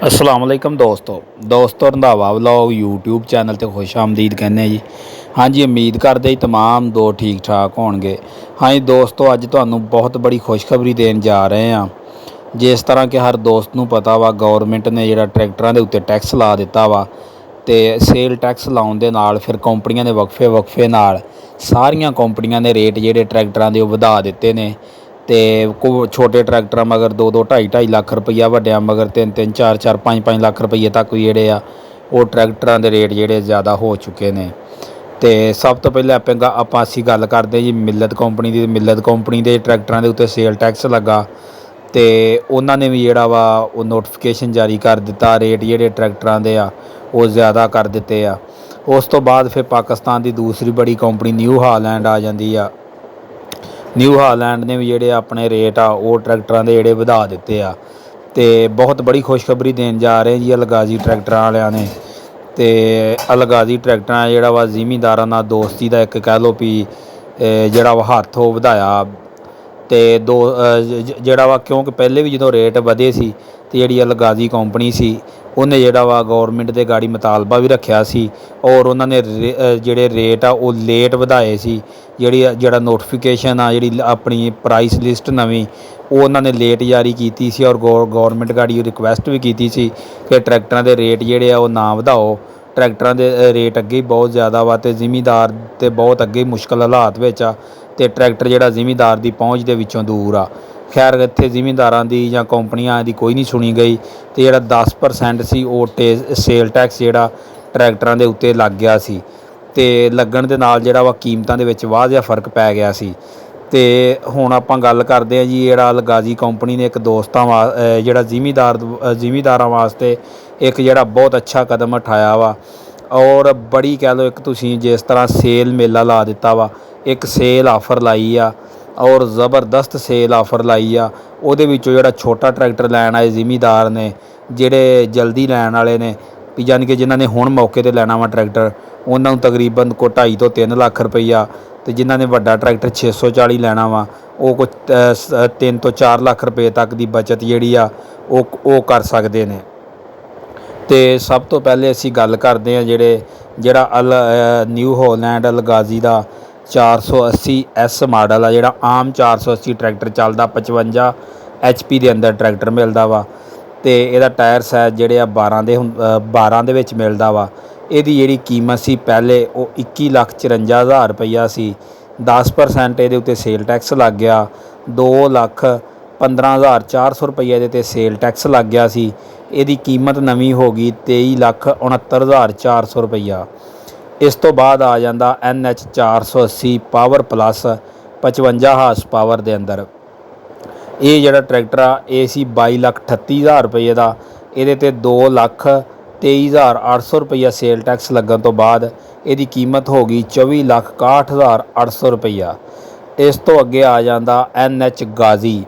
अस्सलाम वालेकुम दोस्तों रंधावा व्लॉग यूट्यूब चैनल ते खुश आमदीद कहने जी। हाँ जी, उम्मीद करते जी तमाम दो ठीक ठाक होणगे। हाँ जी दोस्तों, अज तुहानू बहुत बड़ी खुशखबरी देन जा रहे हैं। जिस तरह कि हर दोस्त नू पता वा, गौरमेंट ने जिहड़ा ट्रैक्टरां दे उत्ते टैक्स ला दिता वा ते सेल टैक्स लाउण दे नाल फिर कंपनियां ने वक्फे नाल सारियां कंपनियां ने रेट जिहड़े ट्रैक्टरां दे वधा दित्ते ने। तो छोटे ट्रैक्टर मगर दो ढाई लाख रुपया, वड्डियां मगर तीन चार पाँच लाख रुपये तक जिहड़े आ वो ट्रैक्टरां दे रेट जिहड़े ज़्यादा हो चुके ने। तो सब तो पहले आपां असीं गल करदे जी मिल्लत कंपनी दे ट्रैक्टरां दे उत्ते सेल टैक्स लगा तो उन्होंने भी जिहड़ा वा वो नोटिफिकेशन जारी कर दिता, रेट जिहड़े ट्रैक्टरां दे आ वो ज़्यादा कर दिते आ। उस तो बाद फिर पाकिस्तान की दूसरी बड़ी कंपनी न्यू हालैंड आ जाती आ। न्यू हालैंड ने भी जिहड़े अपने रेट आ वो ट्रैक्टरां दे जिहड़े वधा दिते आ। ते बहुत बड़ी खुशखबरी देन जा रहे जी अलगाजी ट्रैक्टरां वालियां ने। ते अलगाजी ट्रैक्टरां जिहड़ा वा जिमींदारां नाल दोस्ती दा एक कह लो भी जिहड़ा वा हत्थ वो वधाया। तो जिहड़ा वा क्योंकि पहले भी जो रेट वधे सी ते जिहड़ी अलगाजी कंपनी सी उन्हें जिहड़ा वा गौरमेंट दे गाड़ी मुतालबा भी रखिया सी और उन्होंने जिहड़े रेट आ वो लेट वधाए सी। जिहड़ा नोटिफिकेशन आ जिहड़ी अपनी प्राइस लिस्ट नवीं वो उन्होंने लेट जारी की सी और गौरमेंट गाड़ी रिक्वेस्ट भी की सी कि ट्रैक्टरां दे रेट जिहड़े आ वो ना वधाओ। ट्रैक्टरां दे रेट अगे ही बहुत ज़्यादा वा ते जिमींदार ते बहुत अगे मुश्किल हालात विच आ ते ट्रैक्टर जिहड़ा जिमींदार दी पहुँच दे विचों दूर आ। खैर इत्थे जिमींदारां दी जां कंपनियां दी कोई नहीं सुनी गई ते जिहड़ा 10% सी वो सेल टैक्स जिहड़ा ट्रैक्टरां दे उत्ते लग गया सी ते लगण दे नाल जिहड़ा वा कीमतां दे विच वाह जिहा फर्क पै गया सी। ते हुण आपां गल करदे आ जी जिहड़ा अलगाजी कंपनी ने एक दोस्तां जिहड़ा जिमींदारां वास्ते एक जिहड़ा बहुत अच्छा कदम उठाया वा और बड़ी कह लो एक तुसीं जिस तरह सेल मेला ला दिता वा, एक सेल आफर लाई आ और ज़बरदस्त सेल आफर लाई आ। उहदे विचों जिहड़ा छोटा ट्रैक्टर लैण आए जिमींदार ने जिहड़े जल्दी लैण वाले ने यानी कि जिन्हां ने हुण मौके ते लैना वा ट्रैक्टर उन्हां नूं तकरीबन कोई 2.5 तो 3 लाख रुपया ते जिन्हां ने वड्डा ट्रैक्टर 640 लैना वा वो कोई 3 तो 4 लाख रुपये तक की बचत जिहड़ी आ वो कर सकदे ने। तो सब तो पहले असीं गल करदे हां जिहड़ा न्यू हालैंड अलगाजी दा 480S मॉडल आ। जिहड़ा आम 480 ट्रैक्टर चलदा 55 HP दे अंदर ट्रैक्टर मिलदा वा ते इहदा टायर साइज जिहड़े आ 12 दे विच मिलदा वा। इहदी जिहड़ी कीमत सी पहले वो 21,54,000 रुपया सी। 10% इहदे उत्ते सेल टैक्स लग गया। 2,15,400 रुपया इहदे ते सेल टैक्स लग गया सी। इहदी कीमत नवीं हो गई 23,69,400 रुपया। इस तो बाद आ जांदा NH 480 power plus 55 horse power दे अंदर। ये जिहड़ा ट्रैक्टर आ ये सी 22,38,000 रुपये का। ये 2,23,800 रुपया सेल टैक्स लगन तो बाद इसकी कीमत हो गई 24,61,800 रुपया। इस तो अगे आ जाता NH गाजी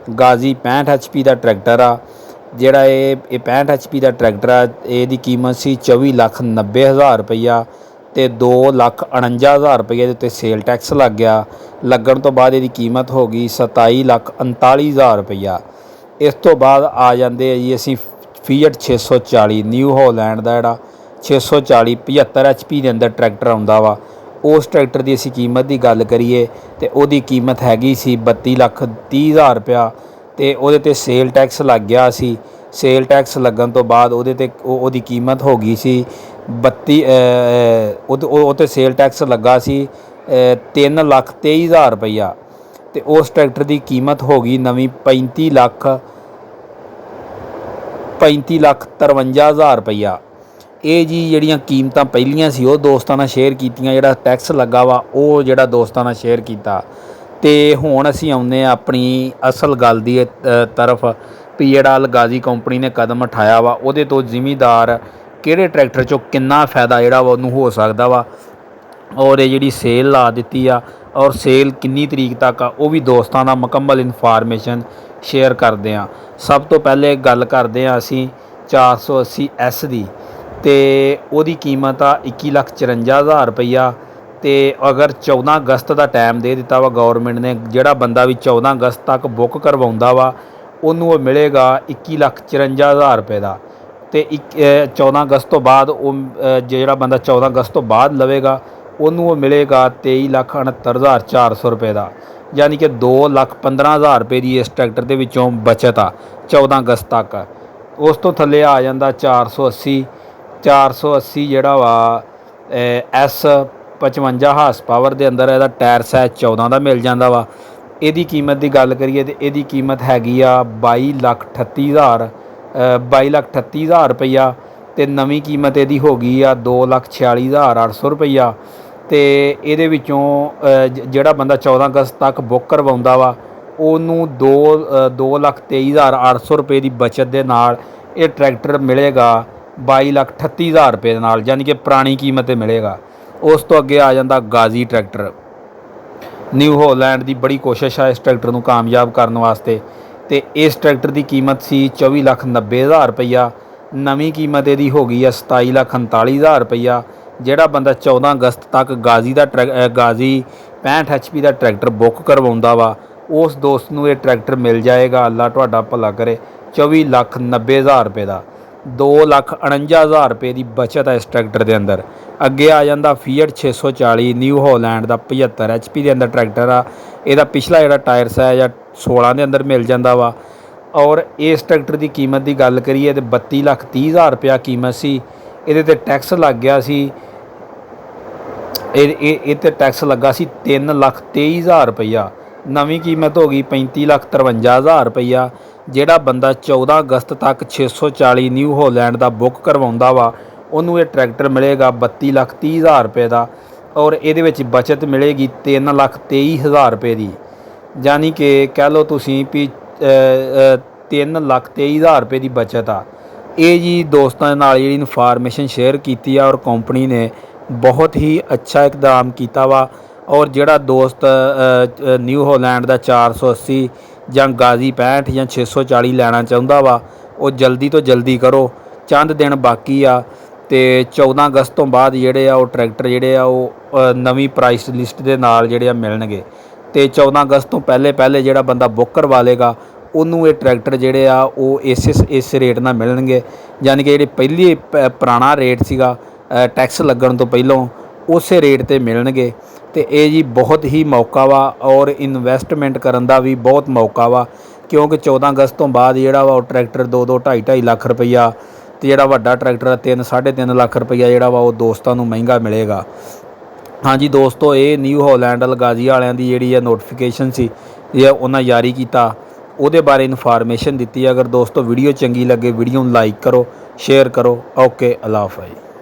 65 HP का ट्रैक्टर आ। जिहड़ा ये 65 HP का ट्रैक्टर आ इसकी कीमत सी 24,90,000 रुपया तो 2,49,000 रुपये के सेल टैक्स लग गया। लगन तो बाद इसकी कीमत हो गई 27,39,000 रुपया। इस तो बाद आ जाते जी असी फीएट 640 न्यू हालैंड का जिहड़ा 640 75 HP के अंदर ट्रैक्टर आउंदा वा। उस ट्रैक्टर की असी कीमत की गल करिए तो वही कीमत हैगी सी 32,30,000 रुपया तो वो सेल टैक्स लग गया सी। सेल टैक्स लगन तो बाद वो कीमत हो गई सी 32 सेल टैक्स लगा सी 3,23,000 रुपया तो उस ट्रैक्टर की कीमत हो गई नवीं 35,53,000 रुपया। ये जी जिहड़ियां कीमतां पहलियां सी वो दोस्तां नाल शेयर कीतियां, जिहड़ा टैक्स लगा वा वो जिहड़ा दोस्तां नाल शेयर कीता। तो हुण असीं आउंदे आं अपनी असल गल दी तरफ भी जिहड़ा अलगाजी कंपनी ने कदम उठाया वा उहदे तो जिमींदार किहड़े ट्रैक्टर चों किन्ना फायदा जिहड़ा वा उहनूं हो सकदा वा और ये जिहड़ी सेल ला दित्ती आ और सेल किन्नी तरीक तक आ वो भी दोस्तां नाल मुकम्मल इनफॉर्मेशन शेयर करदे आं। सब तो पहले गल करदे आं असीं 480S दी ते ओहदी कीमत आ 21,54,000 रुपया। तो अगर 14 अगस्त का टाइम दे दिता वा गौरमेंट ने, जिहड़ा बंदा भी 14 अगस्त तक बुक करवाउंदा वा उन्होंने वो मिलेगा 21,54,000 रुपये का। ਤੇ 14 ਅਗਸਤ ਤੋਂ ਬਾਅਦ ਉਹ ਜਿਹੜਾ ਬੰਦਾ 14 ਅਗਸਤ ਤੋਂ ਬਾਅਦ ਲਵੇਗਾ ਉਹਨੂੰ ਉਹ ਮਿਲੇਗਾ 23,69,400 ਰੁਪਏ ਦਾ, ਯਾਨੀ ਕਿ 2,15,000 ਰੁਪਏ ਦੀ ਇਸ ਟਰੈਕਟਰ ਦੇ ਵਿੱਚੋਂ ਬਚਤ ਆ 14 ਅਗਸਤ ਤੱਕ। ਉਸ ਤੋਂ ਥੱਲੇ ਆ ਜਾਂਦਾ 480 ਜਿਹੜਾ ਵਾ S 55 ਹਾਰਸ ਪਾਵਰ ਦੇ ਅੰਦਰ ਇਹਦਾ ਟਾਇਰ ਸਾਈਜ਼ 14 ਦਾ ਮਿਲ ਜਾਂਦਾ ਵਾ। ਇਹਦੀ ਕੀਮਤ ਦੀ ਗੱਲ ਕਰੀਏ ਤਾਂ ਇਹਦੀ ਕੀਮਤ ਹੈਗੀ ਆ 22,38,000 ਰੁਪਈਆ, ਅਤੇ ਨਵੀਂ ਕੀਮਤ ਇਹਦੀ ਹੋ ਗਈ ਆ 2,46,800 ਰੁਪਈਆ। ਅਤੇ ਇਹਦੇ ਵਿੱਚੋਂ ਜਿਹੜਾ ਬੰਦਾ 14 ਅਗਸਤ ਤੱਕ ਬੁੱਕ ਕਰਵਾਉਂਦਾ ਵਾ ਉਹਨੂੰ 2,23,800 ਰੁਪਏ ਦੀ ਬਚਤ ਦੇ ਨਾਲ ਇਹ ਟਰੈਕਟਰ ਮਿਲੇਗਾ 22,38,000 ਰੁਪਏ ਦੇ ਨਾਲ, ਯਾਨੀ ਕਿ ਪੁਰਾਣੀ ਕੀਮਤ 'ਤੇ ਮਿਲੇਗਾ। ਉਸ ਤੋਂ ਅੱਗੇ ਆ ਜਾਂਦਾ ਗਾਜ਼ੀ ਟਰੈਕਟਰ। ਨਿਊ ਹੋਲੈਂਡ ਦੀ ਬੜੀ ਕੋਸ਼ਿਸ਼ ਆ ਇਸ ਟਰੈਕਟਰ ਨੂੰ ਕਾਮਯਾਬ ਕਰਨ ਵਾਸਤੇ, ਅਤੇ ਇਸ ਟਰੈਕਟਰ ਦੀ ਕੀਮਤ ਸੀ 24,90,000 ਰੁਪਈਆ। ਨਵੀਂ ਕੀਮਤ ਇਹਦੀ ਹੋ ਗਈ ਆ 27,39,000 ਰੁਪਈਆ। ਜਿਹੜਾ ਬੰਦਾ 14 ਅਗਸਤ ਤੱਕ ਗਾਜ਼ੀ 65 HP ਦਾ ਟਰੈਕਟਰ ਬੁੱਕ ਕਰਵਾਉਂਦਾ ਵਾ ਉਸ ਦੋਸਤ ਨੂੰ ਇਹ ਟਰੈਕਟਰ ਮਿਲ ਜਾਏਗਾ, ਅੱਲਾ ਤੁਹਾਡਾ ਭਲਾ ਕਰੇ, 24,90,000 ਰੁਪਏ ਦਾ। 2,49,000 ਰੁਪਏ ਦੀ ਬਚਤ ਹੈ ਇਸ ਟਰੈਕਟਰ ਦੇ ਅੰਦਰ। ਅੱਗੇ ਆ ਜਾਂਦਾ ਫੀਅਟ 640 ਨਿਊ ਹੋਲੈਂਡ ਦਾ 75 HP ਦੇ ਅੰਦਰ ਟਰੈਕਟਰ ਆ। ਇਹਦਾ ਪਿਛਲਾ ਜਿਹੜਾ ਟਾਇਰ ਸਾਈਜ਼ ਆ 16 ਦੇ ਅੰਦਰ ਮਿਲ ਜਾਂਦਾ ਵਾ। ਔਰ ਇਸ ਟਰੈਕਟਰ ਦੀ ਕੀਮਤ ਦੀ ਗੱਲ ਕਰੀਏ ਤਾਂ 32,30,000 ਰੁਪਇਆ ਕੀਮਤ ਸੀ। ਇਹਦੇ 'ਤੇ ਟੈਕਸ ਲੱਗ ਗਿਆ ਸੀ, ਇਹ 'ਤੇ ਟੈਕਸ ਲੱਗਾ ਸੀ 3,23,000 ਰੁਪਈਆ। ਨਵੀਂ ਕੀਮਤ ਹੋ ਗਈ 35,53,000 ਰੁਪਈਆ। ਜਿਹੜਾ ਬੰਦਾ 14 ਅਗਸਤ ਤੱਕ 640 ਨਿਊ ਹੋਲੈਂਡ ਦਾ ਬੁੱਕ ਕਰਵਾਉਂਦਾ ਵਾ ਉਹਨੂੰ ਇਹ ਟਰੈਕਟਰ ਮਿਲੇਗਾ 32,30,000 ਰੁਪਏ ਦਾ, ਔਰ ਇਹਦੇ ਵਿੱਚ ਬਚਤ ਮਿਲੇਗੀ 3,23,000 ਰੁਪਏ ਦੀ, ਯਾਨੀ ਕਿ ਕਹਿ ਲਓ ਤੁਸੀਂ ਵੀ 3,23,000 ਰੁਪਏ ਦੀ ਬਚਤ ਆ। ਇਹ ਜੀ ਦੋਸਤਾਂ ਦੇ ਨਾਲ ਜਿਹੜੀ ਇਨਫੋਰਮੇਸ਼ਨ ਸ਼ੇਅਰ ਕੀਤੀ ਆ, ਔਰ ਕੰਪਨੀ ਨੇ ਬਹੁਤ ਹੀ ਅੱਛਾ ਇਕਦਾਮ ਕੀਤਾ ਵਾ। ਔਰ ਜਿਹੜਾ ਦੋਸਤ ਨਿਊ ਹੋਲੈਂਡ ਦਾ 480 ਜਾਂ ਗਾਜ਼ੀ 65 ਜਾਂ 640 ਲੈਣਾ ਚਾਹੁੰਦਾ ਵਾ ਉਹ ਜਲਦੀ ਤੋਂ ਜਲਦੀ ਕਰੋ, ਚੰਦ ਦਿਨ ਬਾਕੀ ਆ। ਅਤੇ 14 ਅਗਸਤ ਤੋਂ ਬਾਅਦ ਜਿਹੜੇ ਆ ਉਹ ਟਰੈਕਟਰ ਜਿਹੜੇ ਆ ਉਹ ਨਵੀਂ ਪ੍ਰਾਈਸ ਲਿਸਟ ਦੇ ਨਾਲ ਜਿਹੜੇ ਆ ਮਿਲਣਗੇ। ਅਤੇ 14 ਅਗਸਤ ਤੋਂ ਪਹਿਲੇ ਜਿਹੜਾ ਬੰਦਾ ਬੁੱਕ ਕਰਵਾ ਲੇਗਾ ਉਹਨੂੰ ਇਹ ਟਰੈਕਟਰ ਜਿਹੜੇ ਆ ਉਹ ਇਸ ਰੇਟ ਨਾਲ ਮਿਲਣਗੇ, ਯਾਨੀ ਕਿ ਜਿਹੜੇ ਪਹਿਲੀ ਪੁਰਾਣਾ ਰੇਟ ਸੀਗਾ ਟੈਕਸ ਲੱਗਣ ਤੋਂ ਪਹਿਲਾਂ ਉਸੇ ਰੇਟ 'ਤੇ ਮਿਲਣਗੇ। ਅਤੇ ਇਹ ਜੀ ਬਹੁਤ ਹੀ ਮੌਕਾ ਵਾ, ਔਰ ਇਨਵੈਸਟਮੈਂਟ ਕਰਨ ਦਾ ਵੀ ਬਹੁਤ ਮੌਕਾ ਵਾ, ਕਿਉਂਕਿ 14 ਅਗਸਤ ਤੋਂ ਬਾਅਦ ਜਿਹੜਾ ਵਾ ਉਹ ਟਰੈਕਟਰ 2-2 ਲੱਖ ਰੁਪਈਆ, ਅਤੇ ਜਿਹੜਾ ਵੱਡਾ ਟਰੈਕਟਰ 3-3.5 ਲੱਖ ਰੁਪਈਆ ਜਿਹੜਾ ਵਾ ਉਹ ਦੋਸਤਾਂ ਨੂੰ ਮਹਿੰਗਾ ਮਿਲੇਗਾ। ਹਾਂਜੀ ਦੋਸਤੋ, ਇਹ ਨਿਊ ਹੋਲੈਂਡ ਗਾਜ਼ੀ ਵਾਲਿਆਂ ਦੀ ਜਿਹੜੀ ਆ ਨੋਟੀਫਿਕੇਸ਼ਨ ਸੀ ਇਹ ਉਹਨਾਂ ਜਾਰੀ ਕੀਤਾ, ਉਹਦੇ ਬਾਰੇ ਇਨਫੋਰਮੇਸ਼ਨ ਦਿੱਤੀ। ਅਗਰ ਦੋਸਤੋ ਵੀਡੀਓ ਚੰਗੀ ਲੱਗੇ ਵੀਡੀਓ ਨੂੰ ਲਾਈਕ ਕਰੋ, ਸ਼ੇਅਰ ਕਰੋ। ਓਕੇ, ਅੱਲਾ ਹਾਫਿਜ਼।